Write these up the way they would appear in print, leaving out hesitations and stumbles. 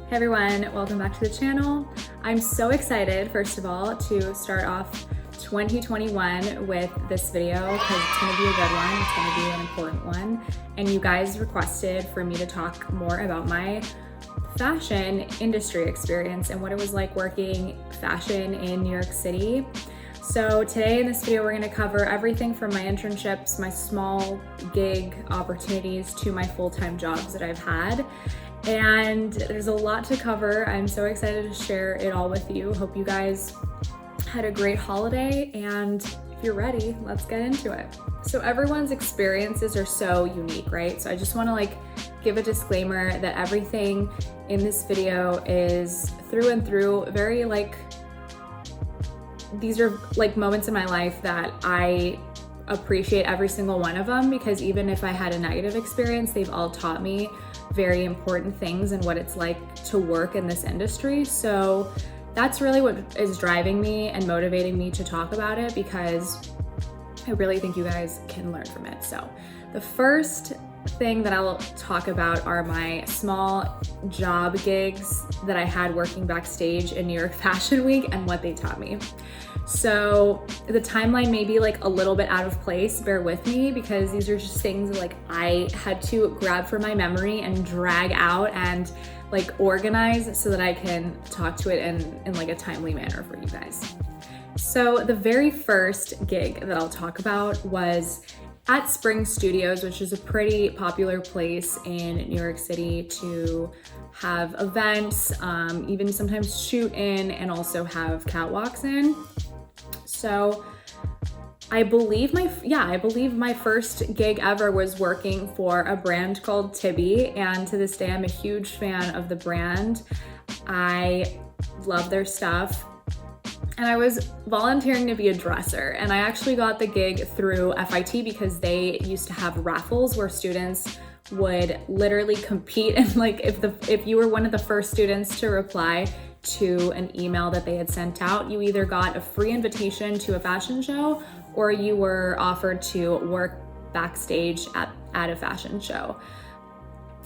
Hey everyone, welcome back to the channel. I'm so excited, first of all, to start off 2021 with this video because it's gonna be a good one, it's gonna be an important one. And you guys requested for me to talk more about my fashion industry experience and what it was like working fashion in New York City. So today in this video, we're gonna cover everything from my internships, my small gig opportunities to my full-time jobs that I've had. And there's a lot to cover. I'm so excited to share it all with you. Hope you guys had a great holiday, and if you're ready, let's get into it. So everyone's experiences are so unique, right? So I just wanna give a disclaimer that everything in this video is through and through very these are moments in my life that I appreciate every single one of them, because even if I had a negative experience, they've all taught me very important things and what it's like to work in this industry. So that's really what is driving me and motivating me to talk about it, because I really think you guys can learn from it. So the first thing that I'll talk about are my small job gigs that I had working backstage in New York Fashion Week and what they taught me. So the timeline may be a little bit out of place, bear with me, because these are just things that I had to grab from my memory and drag out and organize so that I can talk to it in a timely manner for you guys. So the very first gig that I'll talk about was at Spring Studios, which is a pretty popular place in New York City to have events, even sometimes shoot in and also have catwalks in. So I believe my first gig ever was working for a brand called Tibby, and to this day I'm a huge fan of the brand. I love their stuff. And I was volunteering to be a dresser, and I actually got the gig through FIT because they used to have raffles where students would literally compete, and if you were one of the first students to reply to an email that they had sent out, you either got a free invitation to a fashion show or you were offered to work backstage at a fashion show.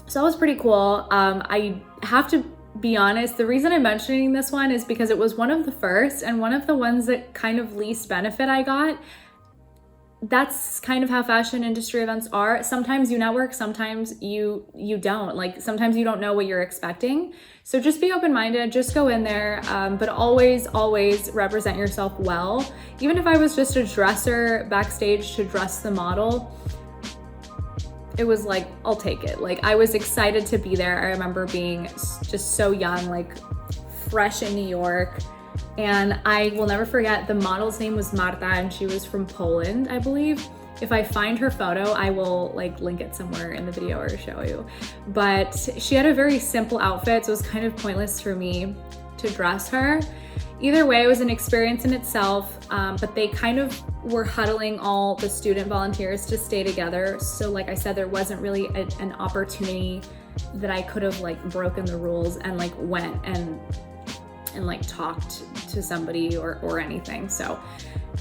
So that was pretty cool. I have to be honest, the reason I'm mentioning this one is because it was one of the first and one of the ones that kind of least benefit I got. That's kind of how fashion industry events are. Sometimes you network, sometimes you don't. Sometimes you don't know what you're expecting. So just be open-minded, just go in there, but always represent yourself well. Even if I was just a dresser backstage to dress the model, it was I'll take it. I was excited to be there. I remember being just so young, fresh in New York. And I will never forget, the model's name was Marta and she was from Poland, I believe. If I find her photo, I will link it somewhere in the video or show you. But she had a very simple outfit, so it was kind of pointless for me to dress her. Either way, it was an experience in itself, but they kind of were huddling all the student volunteers to stay together. So like I said, there wasn't really an opportunity that I could have broken the rules and went and talked to somebody or anything. So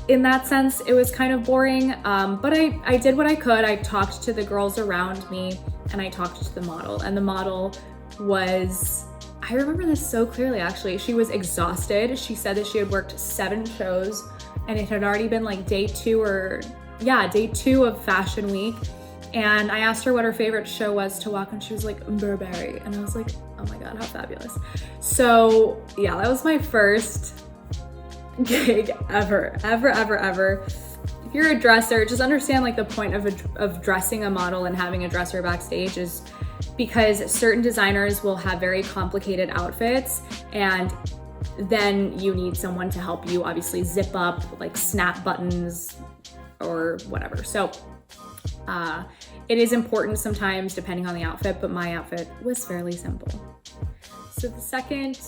in that sense, it was kind of boring, but I did what I could. I talked to the girls around me and I talked to the model, and the model was, I remember this so clearly actually, she was exhausted. She said that she had worked 7 shows and it had already been day 2 of Fashion Week. And I asked her what her favorite show was to walk, and she was like, Burberry. And I was like, oh my God, how fabulous. So yeah, that was my first gig ever. If you're a dresser, just understand the point of dressing a model and having a dresser backstage is because certain designers will have very complicated outfits, and then you need someone to help you obviously zip up, snap buttons or whatever. So it is important sometimes depending on the outfit, but my outfit was fairly simple. So the second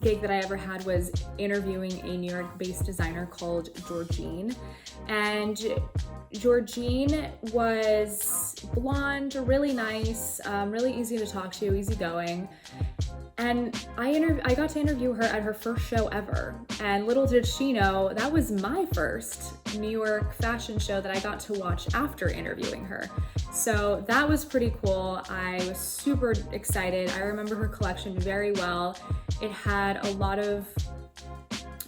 gig that I ever had was interviewing a New York-based designer called Georgine. And Georgine was blonde, really nice, really easy to talk to, easygoing. And I got to interview her at her first show ever. And little did she know, that was my first New York fashion show that I got to watch after interviewing her. So that was pretty cool. I was super excited. I remember her collection functioned very well. It had a lot of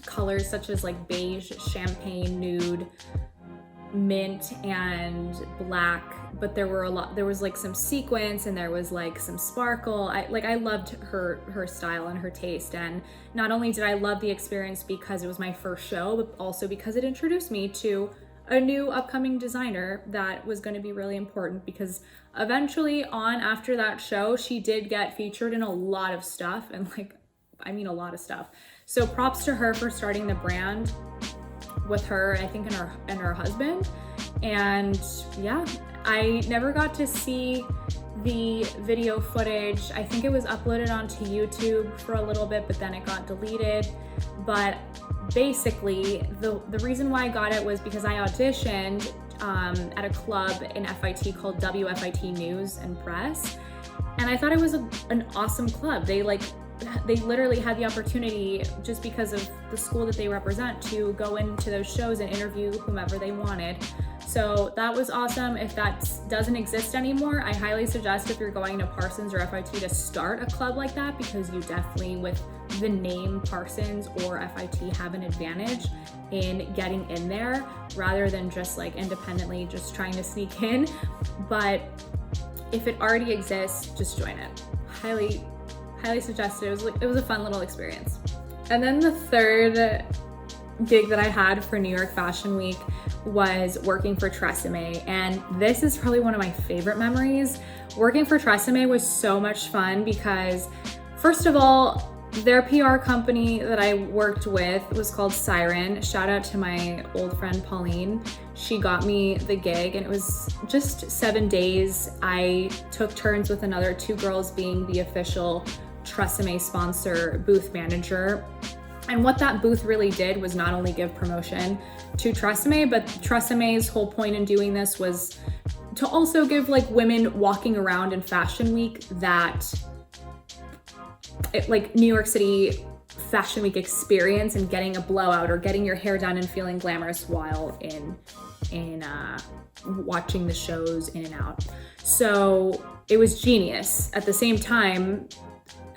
colors such as like beige, champagne, nude, mint, and black, but there was like some sequins and there was like some sparkle. I loved her style and her taste, and not only did I love the experience because it was my first show, but also because it introduced me to a new upcoming designer that was going to be really important, because eventually on after that show she did get featured in a lot of stuff, and a lot of stuff. So props to her for starting the brand with her, I think, and her husband. And yeah, I never got to see the video footage. I think it was uploaded onto YouTube for a little bit, but then it got deleted. But basically, the reason why I got it was because I auditioned at a club in FIT called WFIT News and Press, and I thought it was an awesome club. They literally had the opportunity, just because of the school that they represent, to go into those shows and interview whomever they wanted. So that was awesome. If that doesn't exist anymore, I highly suggest, if you're going to Parsons or FIT, to start a club like that, because you definitely, with the name Parsons or FIT, have an advantage in getting in there, rather than just like independently just trying to sneak in. But if it already exists, just join it. Highly suggest it. It was a fun little experience. And then the third gig that I had for New York Fashion Week was working for Tresemme, and this is probably one of my favorite memories. Working for Tresemme was so much fun because, first of all, their PR company that I worked with was called Siren. Shout out to my old friend Pauline. She got me the gig, and it was just 7 days. I took turns with another 2 girls being the official Tresemme sponsor booth manager. And what that booth really did was not only give promotion to Tresemme, but Tresemme's whole point in doing this was to also give like women walking around in Fashion Week that New York City Fashion Week experience, and getting a blowout or getting your hair done and feeling glamorous while in watching the shows in and out. So it was genius. At the same time,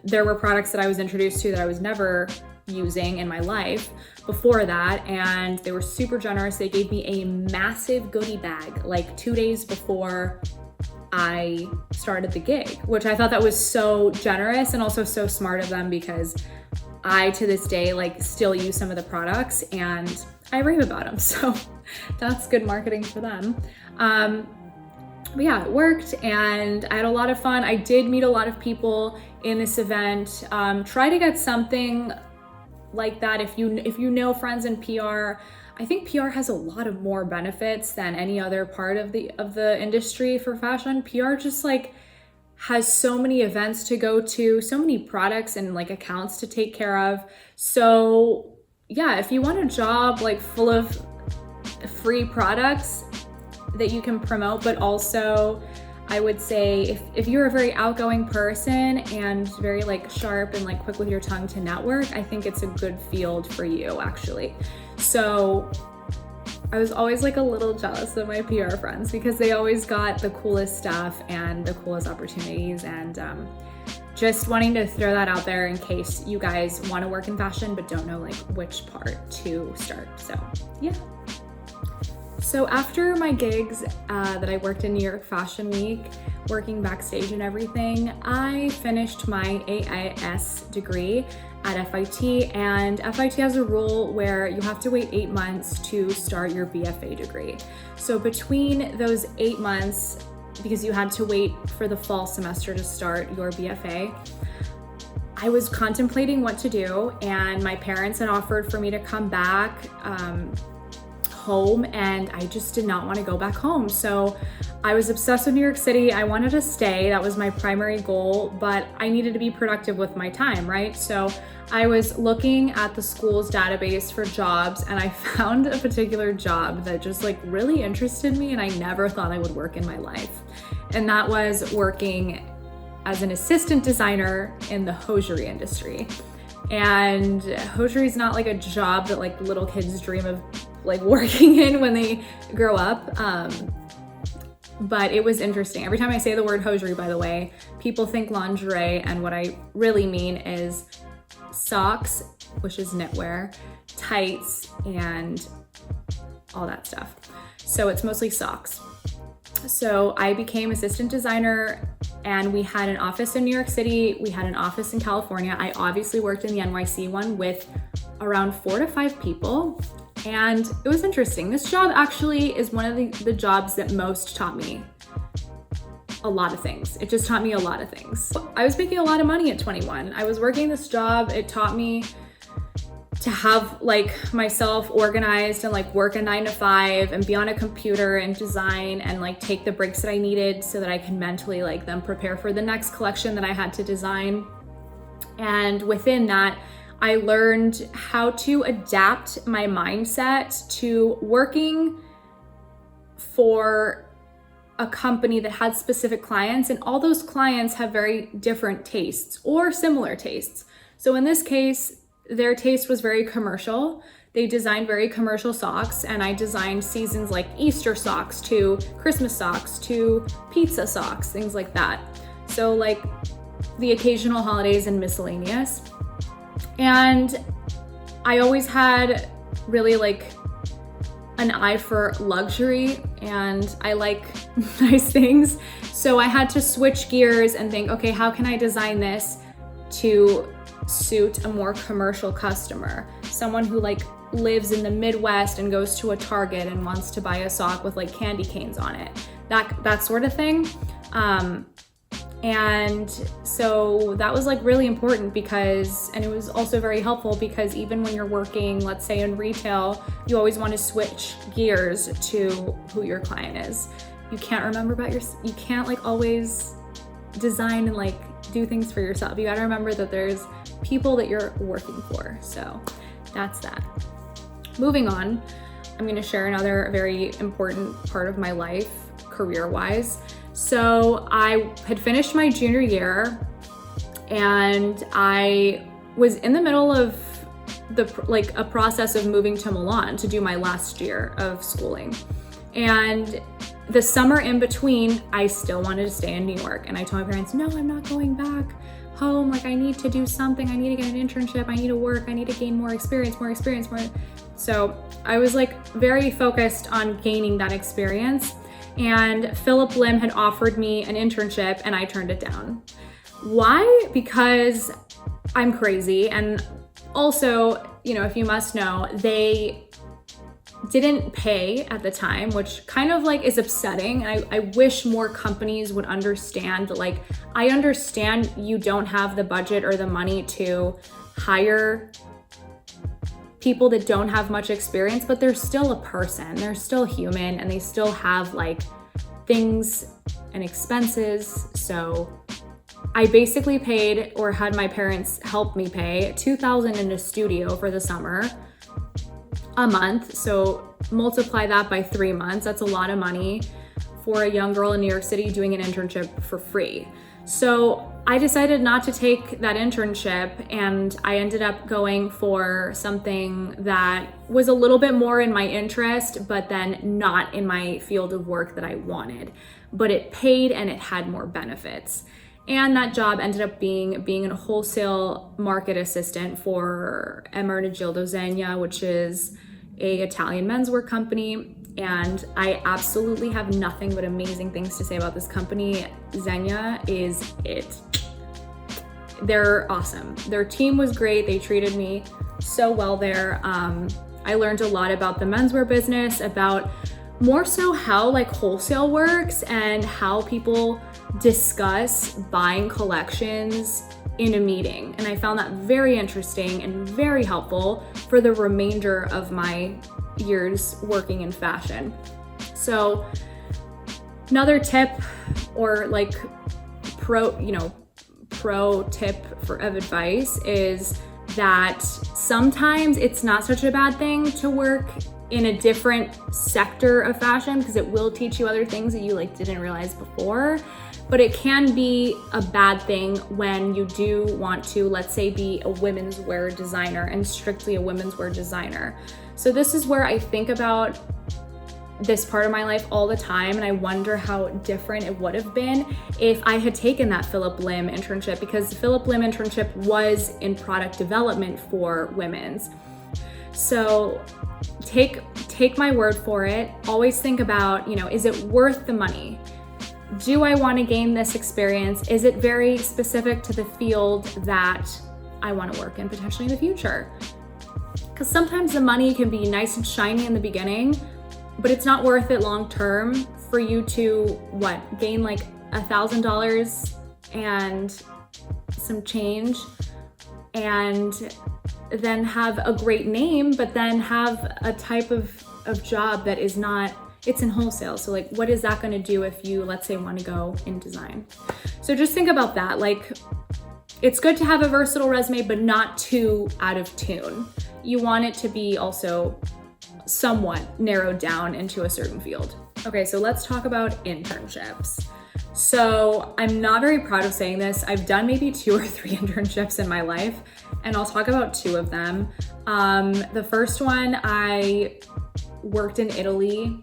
there were products that I was introduced to that I was never using in my life before that, and they were super generous. They gave me a massive goodie bag like 2 days before I started the gig, which I thought that was so generous and also so smart of them, because I, to this day, still use some of the products and I rave about them. So that's good marketing for them. But yeah, it worked and I had a lot of fun. I did meet a lot of people in this event. Try to get something like that if you know friends in PR. I think PR has a lot of more benefits than any other part of the industry for fashion. PR just has so many events to go to, so many products and accounts to take care of. So yeah, if you want a job full of free products that you can promote, but also I would say if you're a very outgoing person and very sharp and quick with your tongue to network, I think it's a good field for you actually. So I was always a little jealous of my PR friends because they always got the coolest stuff and the coolest opportunities, and just wanting to throw that out there in case you guys want to work in fashion but don't know which part to start. So yeah. So after my gigs that I worked in New York Fashion Week, working backstage and everything, I finished my AIS degree at FIT, and FIT has a rule where you have to wait 8 months to start your BFA degree. So between those 8 months, because you had to wait for the fall semester to start your BFA, I was contemplating what to do, and my parents had offered for me to come back home, and I just did not want to go back home. So I was obsessed with New York City. I wanted to stay. That was my primary goal, but I needed to be productive with my time, right? So I was looking at the school's database for jobs, and I found a particular job that just really interested me, and I never thought I would work in my life. And that was working as an assistant designer in the hosiery industry. And hosiery is not a job that little kids dream of working in when they grow up. but it was interesting. Every time I say the word hosiery, by the way, people think lingerie, and what I really mean is socks, which is knitwear, tights, and all that stuff. So it's mostly socks. So I became assistant designer, and we had an office in New York City. We had an office in California. I obviously worked in the NYC one with around 4 to 5 people. And it was interesting. This job actually is one of the jobs that most taught me a lot of things. It just taught me a lot of things. I was making a lot of money at 21. I was working this job. It taught me to have like myself organized and like work a 9 to 5 and be on a computer and design and like take the breaks that I needed so that I can mentally like then prepare for the next collection that I had to design. And within that, I learned how to adapt my mindset to working for a company that had specific clients, and all those clients have very different tastes or similar tastes. So in this case, their taste was very commercial. They designed very commercial socks, and I designed seasons like Easter socks to Christmas socks to pizza socks, things like that. So like the occasional holidays and miscellaneous. And I always had really like an eye for luxury, and I like nice things. So I had to switch gears and think, okay, how can I design this to suit a more commercial customer? Someone who like lives in the Midwest and goes to a Target and wants to buy a sock with like candy canes on it, that sort of thing. And so that was like really important and it was also very helpful because even when you're working, let's say in retail, you always want to switch gears to who your client is. You can't you can't like always design and like do things for yourself. You got to remember that there's people that you're working for. So that's that. Moving on, I'm going to share another very important part of my life career-wise. So I had finished my junior year, and I was in the middle of a process of moving to Milan to do my last year of schooling. And the summer in between, I still wanted to stay in New York. And I told my parents, no, I'm not going back home. Like I need to do something. I need to get an internship. I need to work. I need to gain more experience. So I was like very focused on gaining that experience. And Philip Lim had offered me an internship, and I turned it down. Why? Because I'm crazy. And also, if you must know, they didn't pay at the time, which kind of like is upsetting. And I wish more companies would understand, like, I understand you don't have the budget or the money to hire people that don't have much experience, but they're still a person, they're still human, and they still have like things and expenses. So I basically paid, or had my parents help me pay, $2,000 in a studio for the summer a month. So multiply that by 3 months. That's a lot of money for a young girl in New York City doing an internship for free. So I decided not to take that internship, and I ended up going for something that was a little bit more in my interest, but then not in my field of work that I wanted. But it paid and it had more benefits. And that job ended up being a wholesale market assistant for Ermenegildo Zegna, which is a Italian menswear company. And I absolutely have nothing but amazing things to say about this company. Zegna is it. They're awesome. Their team was great. They treated me so well there. I learned a lot about the menswear business, about more so how like wholesale works and how people discuss buying collections in a meeting. And I found that very interesting and very helpful for the remainder of my years working in fashion. So another tip, or like pro tip of advice, is that sometimes it's not such a bad thing to work in a different sector of fashion, because it will teach you other things that you like didn't realize before. But it can be a bad thing when you do want to, let's say, be a women's wear designer and strictly a women's wear designer. So this is where I think about this part of my life all the time, and I wonder how different it would have been if I had taken that Philip Lim internship, because the Philip Lim internship was in product development for women's. So take my word for it. Always think about, is it worth the money? Do I want to gain this experience? Is it very specific to the field that I want to work in potentially in the future? Because sometimes the money can be nice and shiny in the beginning, but it's not worth it long term for you to gain like $1,000 and some change, and then have a great name, but then have a type of job that is not, it's in wholesale. So like, what is that gonna do if you, let's say, wanna go in design? So just think about that. Like, it's good to have a versatile resume, but not too out of tune. You want it to be also somewhat narrowed down into a certain field. Okay, so let's talk about internships. So I'm not very proud of saying this. I've done maybe 2 or 3 internships in my life, and I'll talk about 2 of them. The first one, I worked in Italy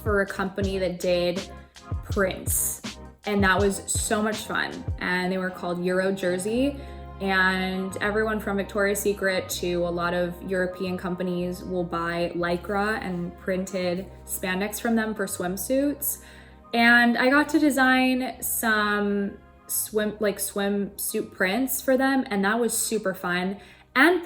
for a company that did prints, and that was so much fun. And they were called Euro Jersey, and everyone from Victoria's Secret to a lot of European companies will buy Lycra and printed spandex from them for swimsuits. And I got to design some swimsuit prints for them, and that was super fun. And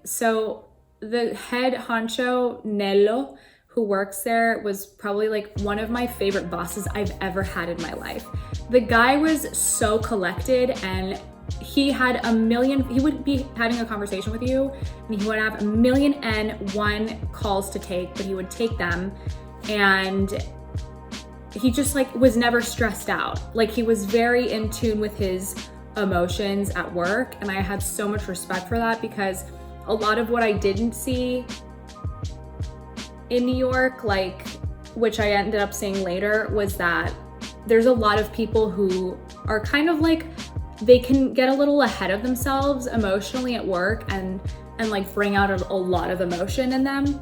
so the head honcho, Nello, who works there, was probably like one of my favorite bosses I've ever had in my life. The guy was so collected, and he would be having a conversation with you, and he would have 1,000,001 calls to take, but he would take them, and he just was never stressed out. Like, he was very in tune with his emotions at work, and I had so much respect for that, because a lot of what I didn't see in New York, which I ended up seeing later, was that there's a lot of people who are kind of they can get a little ahead of themselves emotionally at work and bring out a lot of emotion in them.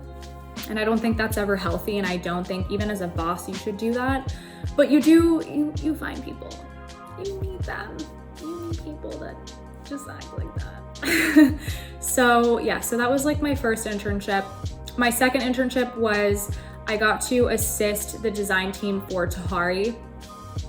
And I don't think that's ever healthy, and I don't think even as a boss you should do that. But you find people. You need them. You need people that just act like that. So that was my first internship. My second internship was I got to assist the design team for Tahari.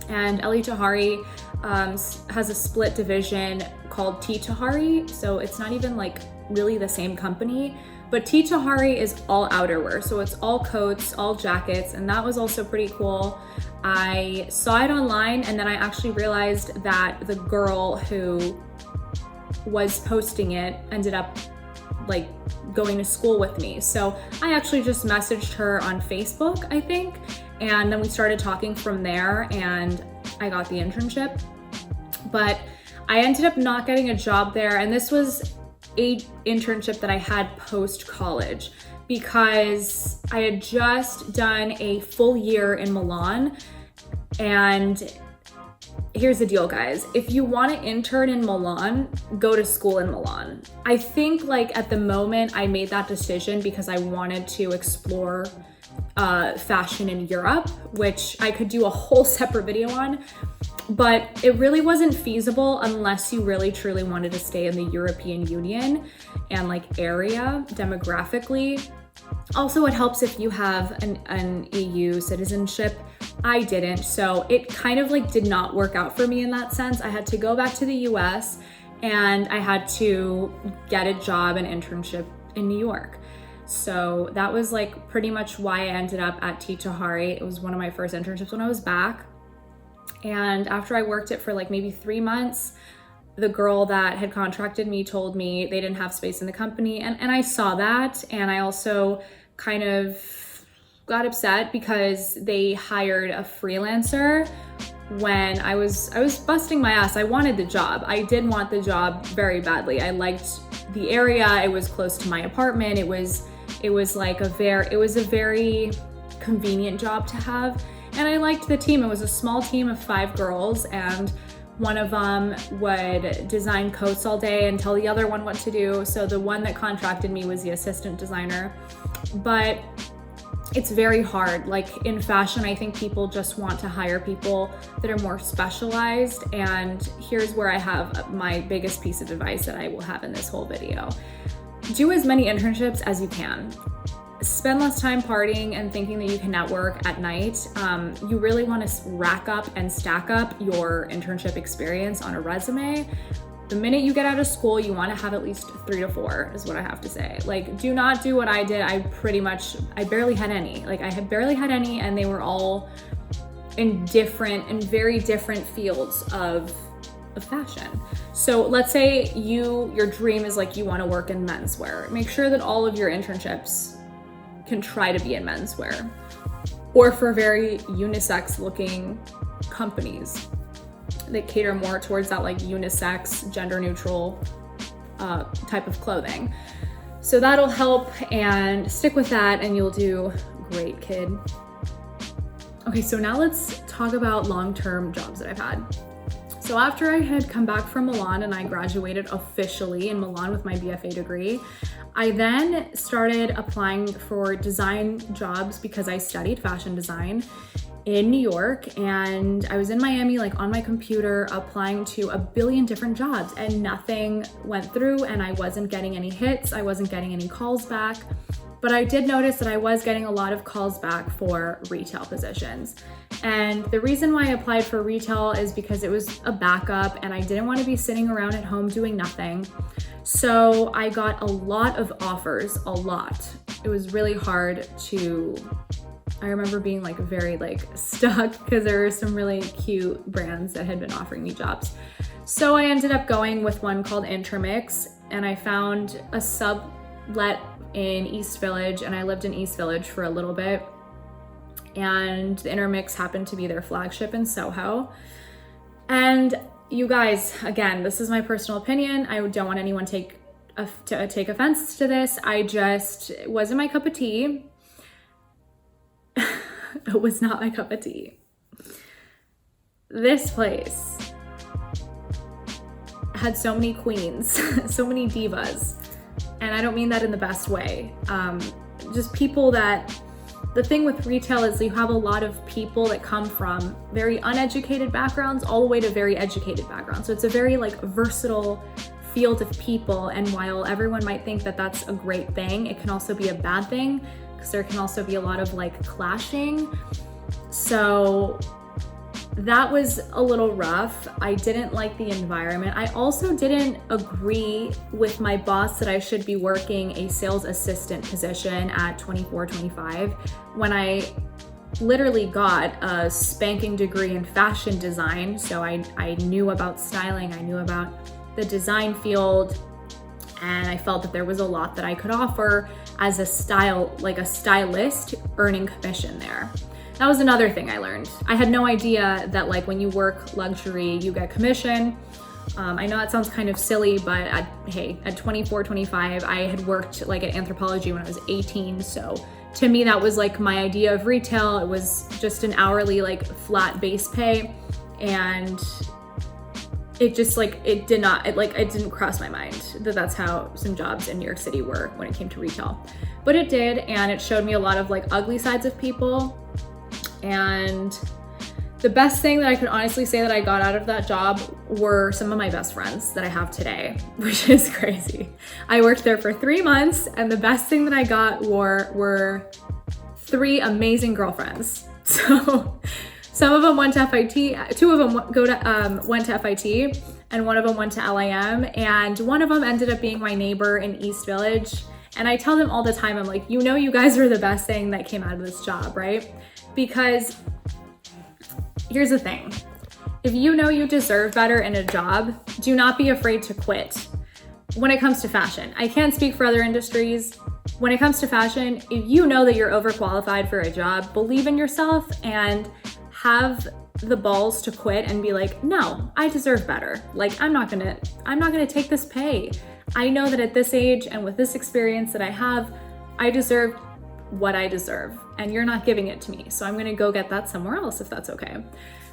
And Ellie Tahari has a split division called T Tahari. So it's not even really the same company. But T Tahari is all outerwear, so it's all coats, all jackets, and that was also pretty cool. I saw it online, and then I actually realized that the girl who was posting it ended up going to school with me. So I actually just messaged her on Facebook, I think, and then we started talking from there, and I got the internship. But I ended up not getting a job there, and this was a internship that I had post-college, because I had just done a full year in Milan. And here's the deal, guys. If you want to intern in Milan, go to school in Milan. I think at the moment I made that decision because I wanted to explore fashion in Europe, which I could do a whole separate video on. But it really wasn't feasible unless you really truly wanted to stay in the European Union and area demographically. Also, it helps if you have an EU citizenship. I didn't, so it kind of did not work out for me in that sense. I had to go back to the US, and I had to get a job and internship in New York. So that was pretty much why I ended up at T Tahari. It was one of my first internships when I was back. And after I worked it for maybe 3 months, the girl that had contracted me told me they didn't have space in the company. And I saw that. And I also kind of got upset because they hired a freelancer when I was busting my ass. I wanted the job. I did want the job very badly. I liked the area. It was close to my apartment. It was a very convenient job to have. And I liked the team. It was a small team of 5 girls, and one of them would design coats all day and tell the other one what to do. So the one that contracted me was the assistant designer. But it's very hard. Like in fashion, I think people just want to hire people that are more specialized. And here's where I have my biggest piece of advice that I will have in this whole video. Do as many internships as you can. Spend less time partying and thinking that you can network at night. You really want to rack up and stack up your internship experience on a resume. The minute you get out of school, you want to have at least 3 to 4 is what I have to say. Like, do not do what I did. I barely had any. Like, I had barely had any, and they were all in very different fields of fashion. So let's say your dream is like you want to work in menswear. Make sure that all of your internships can try to be in menswear or for very unisex looking companies that cater more towards that like unisex, gender neutral type of clothing. So that'll help, and stick with that and you'll do great, kid. Okay, so now let's talk about long-term jobs that I've had. So after I had come back from Milan and I graduated officially in Milan with my BFA degree, I then started applying for design jobs because I studied fashion design in New York, and I was in Miami, like on my computer, applying to a billion different jobs, and nothing went through, and I wasn't getting any hits. I wasn't getting any calls back, but I did notice that I was getting a lot of calls back for retail positions. And the reason why I applied for retail is because it was a backup and I didn't want to be sitting around at home doing nothing. So I got a lot of offers, a lot. It was really hard I remember being like very like stuck because there were some really cute brands that had been offering me jobs. So I ended up going with one called Intermix, and I found a sublet in East Village, and I lived in East Village for a little bit. And the Intermix happened to be their flagship in Soho. And you guys, again, this is my personal opinion. I don't want anyone to take offense to this. It wasn't my cup of tea. It was not my cup of tea. This place had so many queens, so many divas. And I don't mean that in the best way. Just people the thing with retail is you have a lot of people that come from very uneducated backgrounds all the way to very educated backgrounds. So it's a very like versatile field of people. And while everyone might think that that's a great thing, it can also be a bad thing because there can also be a lot of like clashing. So that was a little rough. I didn't like the environment. I also didn't agree with my boss that I should be working a sales assistant position at 24, 25 when I literally got a spanking degree in fashion design. So I knew about styling, I knew about the design field, and I felt that there was a lot that I could offer as a stylist earning commission there. That was another thing I learned. I had no idea that like when you work luxury, you get commission. I know that sounds kind of silly, but at 24, 25, I had worked like at Anthropologie when I was 18. So to me, that was like my idea of retail. It was just an hourly, like flat base pay. And it just like, it didn't cross my mind that that's how some jobs in New York City were when it came to retail. But it did, and it showed me a lot of like ugly sides of people. And the best thing that I could honestly say that I got out of that job were some of my best friends that I have today, which is crazy. I worked there for 3 months, and the best thing that I got were 3 amazing girlfriends. So some of them went to FIT, 2 of them went to FIT, and 1 of them went to LIM, and 1 of them ended up being my neighbor in East Village. And I tell them all the time, I'm like, you guys are the best thing that came out of this job, right? Because here's the thing. If you know you deserve better in a job, do not be afraid to quit. When it comes to fashion, I can't speak for other industries. When it comes to fashion, if you know that you're overqualified for a job, believe in yourself and have the balls to quit and be like, no, I deserve better. Like, I'm not gonna take this pay. I know that at this age and with this experience that I have, I deserve what I deserve, and you're not giving it to me. So I'm gonna go get that somewhere else if that's okay.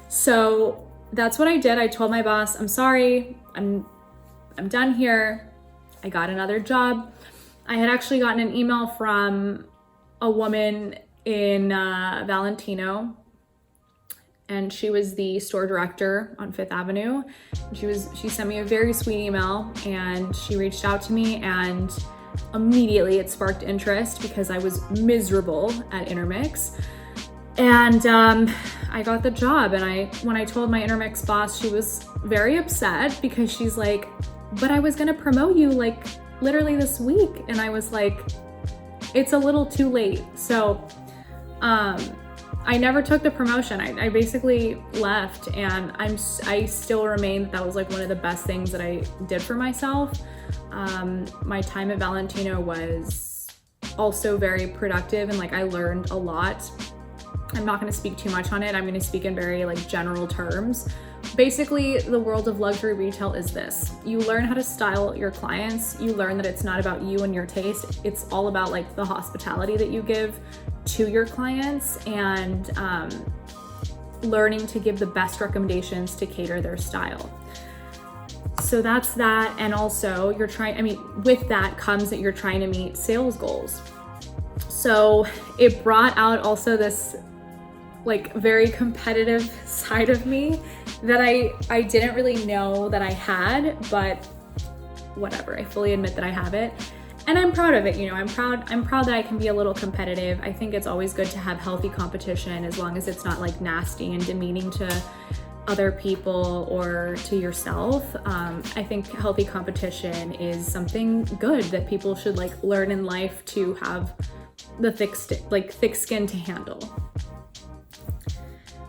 So that's what I did. I told my boss, I'm sorry, I'm done here. I got another job. I had actually gotten an email from a woman in Valentino, and she was the store director on Fifth Avenue. She sent me a very sweet email, and she reached out to me, and immediately it sparked interest because I was miserable at Intermix. And I got the job, and when I told my Intermix boss, she was very upset because she's like, but I was gonna promote you like literally this week. And I was like, it's a little too late. So I never took the promotion. I basically left, and I still remain, that was like one of the best things that I did for myself. My time at Valentino was also very productive, and like I learned a lot. I'm not going to speak too much on it. I'm going to speak in very like general terms. Basically, the world of luxury retail is this. You learn how to style your clients. You learn that it's not about you and your taste. It's all about like the hospitality that you give to your clients, and learning to give the best recommendations to cater their style. So that's that. And also with that comes that you're trying to meet sales goals. So it brought out also this like very competitive side of me that I didn't really know that I had, but whatever, I fully admit that I have it. And I'm proud of it, you know, I'm proud that I can be a little competitive. I think it's always good to have healthy competition, as long as it's not like nasty and demeaning to other people or to yourself. I think healthy competition is something good that people should like learn in life to have the thick skin to handle.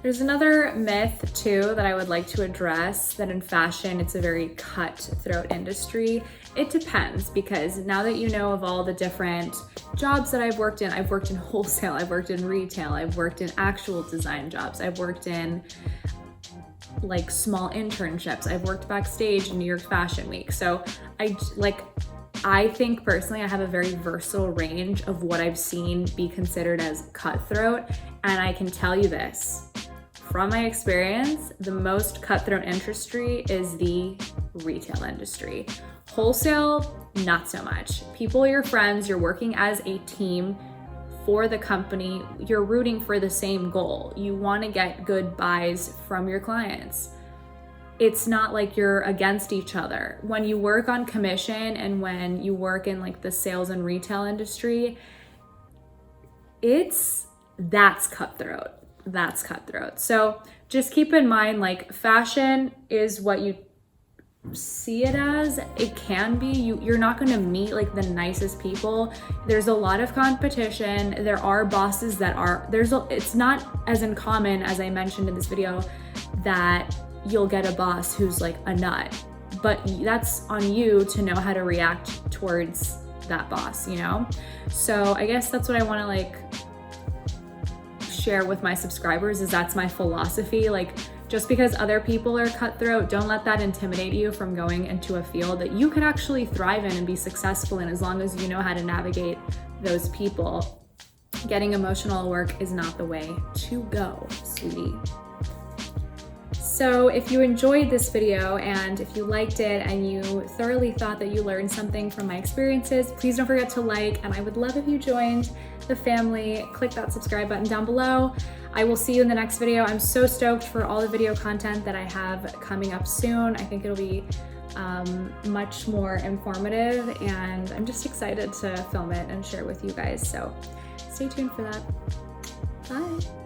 There's another myth too that I would like to address, that in fashion, it's a very cutthroat industry. It depends, because now that you know of all the different jobs that I've worked in wholesale, I've worked in retail, I've worked in actual design jobs, I've worked in like small internships, I've worked backstage in New York Fashion Week. So I think personally I have a very versatile range of what I've seen be considered as cutthroat. And I can tell you this, from my experience, the most cutthroat industry is the retail industry. Wholesale, not so much. People are your friends, you're working as a team for the company, you're rooting for the same goal. You want to get good buys from your clients. It's not like you're against each other. When you work on commission and when you work in like the sales and retail industry, that's cutthroat. That's cutthroat. So just keep in mind, like, fashion is what you see it as. It can be. You're not going to meet like the nicest people. There's a lot of competition. There are bosses that are, it's not as uncommon as I mentioned in this video that you'll get a boss who's like a nut, but that's on you to know how to react towards that boss, you know? So I guess that's what I want to like share with my subscribers, is that's my philosophy. Like, just because other people are cutthroat, don't let that intimidate you from going into a field that you could actually thrive in and be successful in, as long as you know how to navigate those people. Getting emotional at work is not the way to go, sweetie. So if you enjoyed this video and if you liked it and you thoroughly thought that you learned something from my experiences, please don't forget to like, and I would love if you joined the family. Click that subscribe button down below. I will see you in the next video. I'm so stoked for all the video content that I have coming up soon. I think it'll be much more informative, and I'm just excited to film it and share with you guys. So stay tuned for that. Bye.